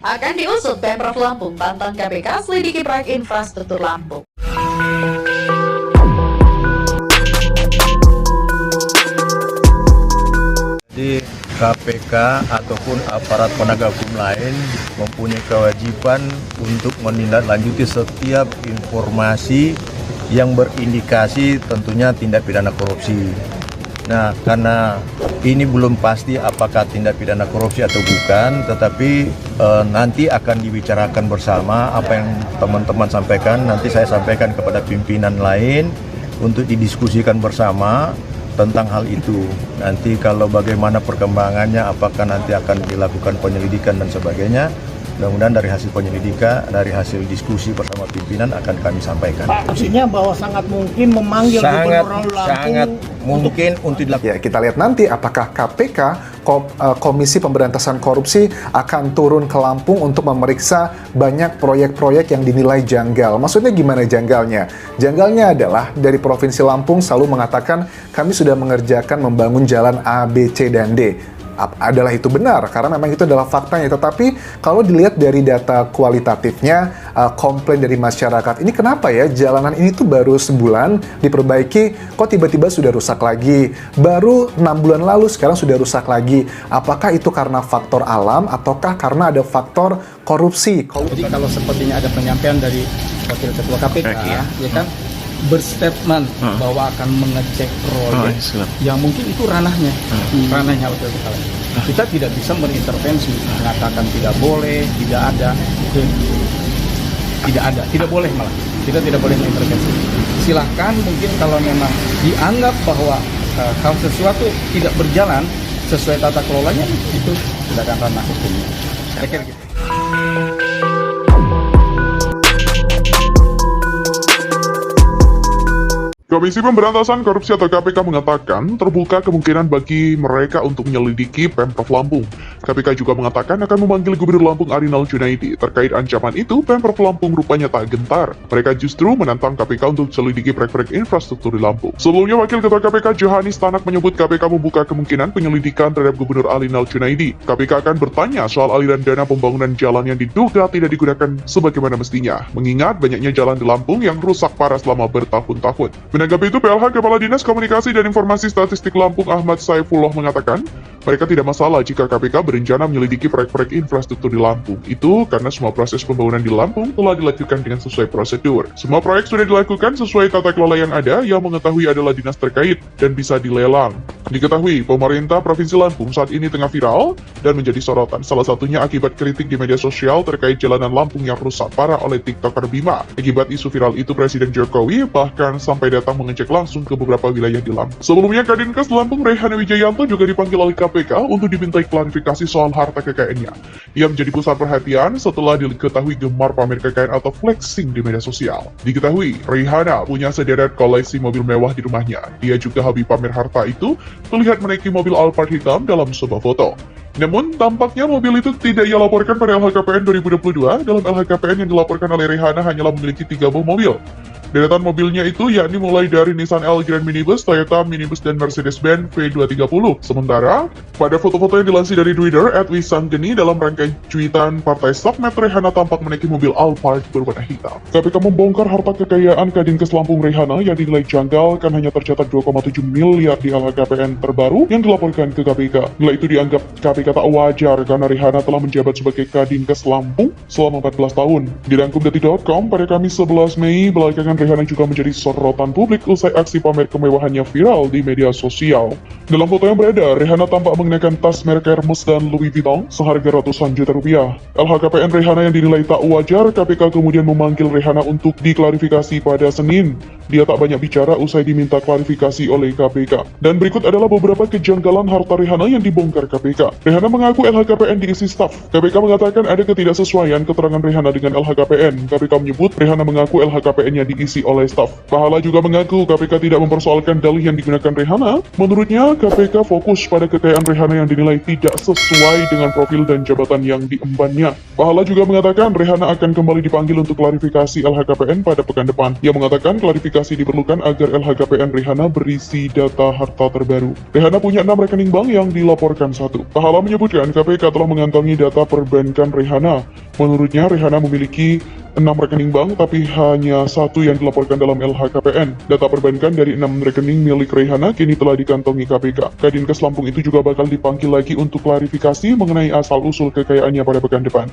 Akan diusut Pemprov Lampung tantang KPK selidiki proyek infrastruktur Lampung. Jadi KPK ataupun aparat penegak hukum lain mempunyai kewajiban untuk menindaklanjuti setiap informasi yang berindikasi tentunya tindak pidana korupsi. Nah, karena ini belum pasti apakah tindak pidana korupsi atau bukan, tetapi nanti akan dibicarakan bersama apa yang teman-teman sampaikan. Nanti saya sampaikan kepada pimpinan lain untuk didiskusikan bersama tentang hal itu. Nanti kalau bagaimana perkembangannya, apakah nanti akan dilakukan penyelidikan dan sebagainya, mudah-mudahan dari hasil penyelidikan, dari hasil diskusi bersama pimpinan akan kami sampaikan. Maksudnya bahwa sangat mungkin memanggil Gubernur Lampung sangat mungkin untuk dilakukan. Ya, kita lihat nanti apakah KPK, Komisi Pemberantasan Korupsi, akan turun ke Lampung untuk memeriksa banyak proyek-proyek yang dinilai janggal. Maksudnya gimana janggalnya? Janggalnya adalah dari Provinsi Lampung selalu mengatakan kami sudah mengerjakan membangun jalan A, B, C, dan D. Adalah itu benar, karena memang itu adalah faktanya. Tetapi kalau dilihat dari data kualitatifnya, komplain dari masyarakat, ini kenapa ya jalanan ini tuh baru sebulan diperbaiki, kok tiba-tiba sudah rusak lagi? Baru 6 bulan lalu sekarang sudah rusak lagi. Apakah itu karena faktor alam ataukah karena ada faktor korupsi? Jadi kalau sepertinya ada penyampaian dari Wakil Ketua KPK, ya kan, berstatement bahwa akan mengecek proyek yang mungkin itu ranahnya Wakil Ketua. Kita tidak bisa berintervensi, mengatakan tidak boleh, tidak boleh malah. Kita tidak boleh mengintervensi. Silahkan mungkin kalau memang dianggap bahwa hal sesuatu tidak berjalan sesuai tata kelolanya, itu silakan ranah hukumnya. Saya kira gitu. Komisi Pemberantasan Korupsi atau KPK mengatakan terbuka kemungkinan bagi mereka untuk menyelidiki Pemprov Lampung. KPK juga mengatakan akan memanggil Gubernur Lampung Arinal Junaidi. Terkait ancaman itu, Pemprov Lampung rupanya tak gentar. Mereka justru menantang KPK untuk selidiki proyek-proyek infrastruktur di Lampung. Sebelumnya, Wakil Ketua KPK Johanis Tanak menyebut KPK membuka kemungkinan penyelidikan terhadap Gubernur Arinal Junaidi. KPK akan bertanya soal aliran dana pembangunan jalan yang diduga tidak digunakan sebagaimana mestinya, mengingat banyaknya jalan di Lampung yang rusak parah selama bertahun-tahun. Menanggapi itu, PLH Kepala Dinas Komunikasi dan Informasi Statistik Lampung Ahmad Saifullah mengatakan, mereka tidak masalah jika KPK berencana menyelidiki proyek-proyek infrastruktur di Lampung. Itu karena semua proses pembangunan di Lampung telah dilakukan dengan sesuai prosedur. Semua proyek sudah dilakukan sesuai tata kelola yang ada, yang mengetahui adalah dinas terkait dan bisa dilelang. Diketahui, pemerintah Provinsi Lampung saat ini tengah viral dan menjadi sorotan. Salah satunya akibat kritik di media sosial terkait jalanan Lampung yang rusak parah oleh TikToker Bima. Akibat isu viral itu, Presiden Jokowi bahkan sampai datang mengecek langsung ke beberapa wilayah di Lampung. Sebelumnya, Kadinkes Lampung Rehana Wijayanto juga dipanggil oleh KPK untuk dimintai klarifikasi soal harta kekayaannya. Ia menjadi pusat perhatian setelah diketahui gemar pamer kekayaan atau flexing di media sosial. Diketahui, Rehana punya sederet koleksi mobil mewah di rumahnya. Dia juga hobi pamer harta itu, terlihat menaiki mobil Alphard hitam dalam sebuah foto. Namun, tampaknya mobil itu tidak ia laporkan pada LHKPN 2022. Dalam LHKPN yang dilaporkan oleh Rehana hanyalah memiliki 3 buah mobil. Deretan mobilnya itu yakni mulai dari Nissan L Grand Minibus, Toyota Minibus, dan Mercedes-Benz V230. Sementara, pada foto-foto yang dilansir dari Twitter, @wisanggeni dalam rangkaian cuitan Partai Sokmed, Rehana tampak menaiki mobil Alphard berwarna hitam. KPK membongkar harta kekayaan Kadinkes Lampung Rehana yang dinilai janggal kan hanya tercatat 2,7 miliar di LHKPN terbaru yang dilaporkan ke KPK. Nilai itu dianggap KPK tak wajar karena Rehana telah menjabat sebagai Kadinkes Lampung selama 14 tahun. Dirangkum detik.com pada Kamis 11 Mei, belakangan Rehana juga menjadi sorotan publik usai aksi pamer kemewahannya viral di media sosial. Dalam foto yang beredar, Rehana tampak mengenakan tas merek Hermes dan Louis Vuitton seharga ratusan juta rupiah. LHKPN Rehana yang dinilai tak wajar, KPK kemudian memanggil Rehana untuk diklarifikasi pada Senin. Dia tak banyak bicara usai diminta klarifikasi oleh KPK. Dan berikut adalah beberapa kejanggalan harta Rehana yang dibongkar KPK. Rehana mengaku LHKPN diisi staf. KPK mengatakan ada ketidaksesuaian keterangan Rehana dengan LHKPN. KPK menyebut Rehana mengaku LHKPN-nya diisi diisi oleh staf. Pahala juga mengaku KPK tidak mempersoalkan dalih yang digunakan Rihanna. Menurutnya, KPK fokus pada kekayaan Rihanna yang dinilai tidak sesuai dengan profil dan jabatan yang diembannya. Pahala juga mengatakan Rihanna akan kembali dipanggil untuk klarifikasi LHKPN pada pekan depan. Ia mengatakan klarifikasi diperlukan agar LHKPN Rihanna berisi data harta terbaru. Rihanna punya 6 rekening bank yang dilaporkan satu. Pahala menyebutkan KPK telah mengantongi data perbankan Rihanna. Menurutnya, Rihanna memiliki 6 rekening bank, tapi hanya satu yang dilaporkan dalam LHKPN. Data perbankan dari 6 rekening milik Rihanna kini telah dikantongi KPK. Kadinkes Lampung itu juga bakal dipanggil lagi untuk klarifikasi mengenai asal-usul kekayaannya pada pekan depan.